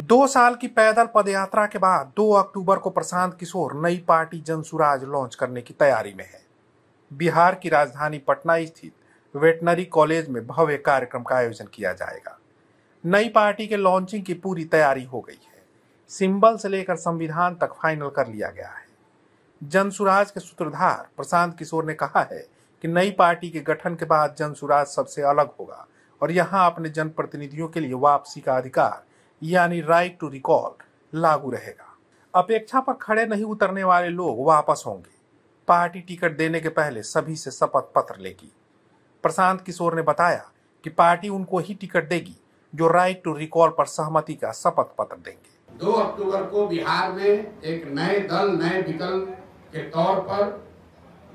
2 साल की पैदल पदयात्रा के बाद 2 अक्टूबर को प्रशांत किशोर नई पार्टी जनसुराज लॉन्च करने की तैयारी में है। बिहार की राजधानी पटना स्थित वेटनरी कॉलेज में भव्य कार्यक्रम का आयोजन किया जाएगा। नई पार्टी के लॉन्चिंग की पूरी तैयारी हो गई है। सिंबल से लेकर संविधान तक फाइनल कर लिया गया है। जनसुराज के सूत्रधार प्रशांत किशोर ने कहा है कि नई पार्टी के गठन के बाद जनसुराज सबसे अलग होगा और यहां अपने जनप्रतिनिधियों के लिए वापसी का अधिकार यानी राइट टू रिकॉल लागू रहेगा। अपेक्षा पर खड़े नहीं उतरने वाले लोग वापस होंगे। पार्टी टिकट देने के पहले सभी से शपथ पत्र लेगी। प्रशांत किशोर ने बताया कि पार्टी उनको ही टिकट देगी जो राइट टू रिकॉल पर सहमति का शपथ पत्र देंगे। 2 अक्टूबर को बिहार में एक नए दल, नए विकल्प के तौर पर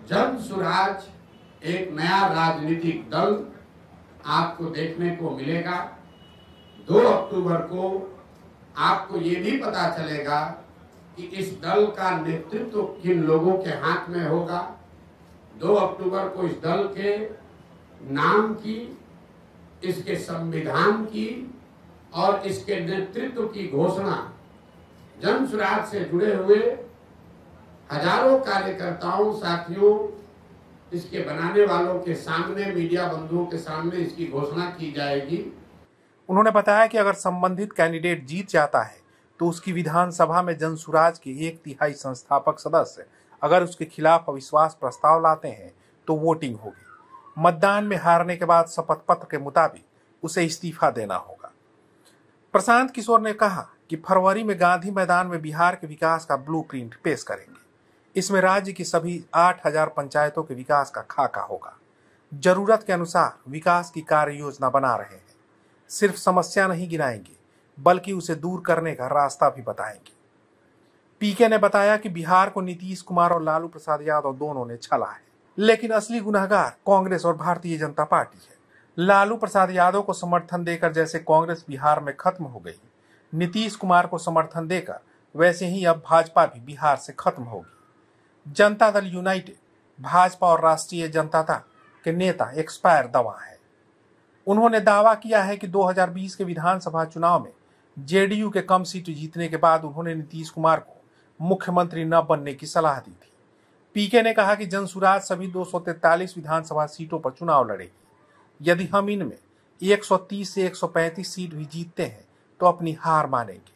जनसुराज एक नया राजनीतिक दल आपको देखने को मिलेगा। 2 अक्टूबर को आपको ये भी पता चलेगा कि इस दल का नेतृत्व किन लोगों के हाथ में होगा। 2 अक्टूबर को इस दल के नाम की, इसके संविधान की और इसके नेतृत्व की घोषणा जनसुराज से जुड़े हुए हजारों कार्यकर्ताओं, साथियों, इसके बनाने वालों के सामने, मीडिया बंधुओं के सामने इसकी घोषणा की जाएगी। उन्होंने बताया कि अगर संबंधित कैंडिडेट जीत जाता है तो उसकी विधानसभा में जनसुराज के 1/3 संस्थापक सदस्य अगर उसके खिलाफ अविश्वास प्रस्ताव लाते हैं तो वोटिंग होगी। मतदान में हारने के बाद शपथ पत्र के मुताबिक उसे इस्तीफा देना होगा। प्रशांत किशोर ने कहा कि फरवरी में गांधी मैदान में बिहार के विकास का ब्लूप्रिंट पेश करेंगे। इसमें राज्य की सभी 8000 पंचायतों के विकास का खाका होगा। जरूरत के अनुसार विकास की कार्य योजना बना रहे हैं। सिर्फ समस्या नहीं गिनाएंगे बल्कि उसे दूर करने का रास्ता भी बताएंगे। पीके ने बताया कि बिहार को नीतीश कुमार और लालू प्रसाद यादव दोनों ने छला है, लेकिन असली गुनहगार कांग्रेस और भारतीय जनता पार्टी है। लालू प्रसाद यादव को समर्थन देकर जैसे कांग्रेस बिहार में खत्म हो गई, नीतीश कुमार को समर्थन देकर वैसे ही अब भाजपा भी बिहार से खत्म होगी। जनता दल यूनाइटेड, भाजपा और राष्ट्रीय जनता दल के नेता एक्सपायर दवा है। उन्होंने दावा किया है कि 2020 के विधानसभा चुनाव में जेडीयू के कम सीट जीतने के बाद उन्होंने नीतीश कुमार को मुख्यमंत्री न बनने की सलाह दी थी। पीके ने कहा कि जनसुराज सभी 243 विधानसभा सीटों पर चुनाव लड़ेगी। यदि हम इनमें 130 से 135 सीट भी जीतते हैं तो अपनी हार मानेंगे।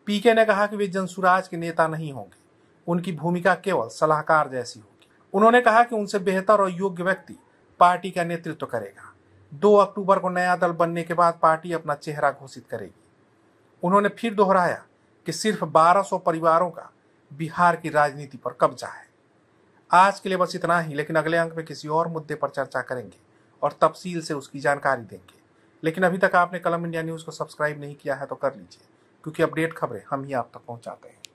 पीके ने कहा कि वे जनसुराज के नेता नहीं होंगे, उनकी भूमिका केवल सलाहकार जैसी होगी। उन्होंने कहा कि उनसे बेहतर और योग्य व्यक्ति पार्टी का नेतृत्व करेगा। 2 अक्टूबर को नया दल बनने के बाद पार्टी अपना चेहरा घोषित करेगी। उन्होंने फिर दोहराया कि सिर्फ 1200 परिवारों का बिहार की राजनीति पर कब्जा है। आज के लिए बस इतना ही, लेकिन अगले अंक में किसी और मुद्दे पर चर्चा करेंगे और तफसील से उसकी जानकारी देंगे। लेकिन अभी तक आपने कलम इंडिया न्यूज को सब्सक्राइब नहीं किया है तो कर लीजिए, क्योंकि अपडेट खबरें हम ही आप तक पहुंचाते हैं।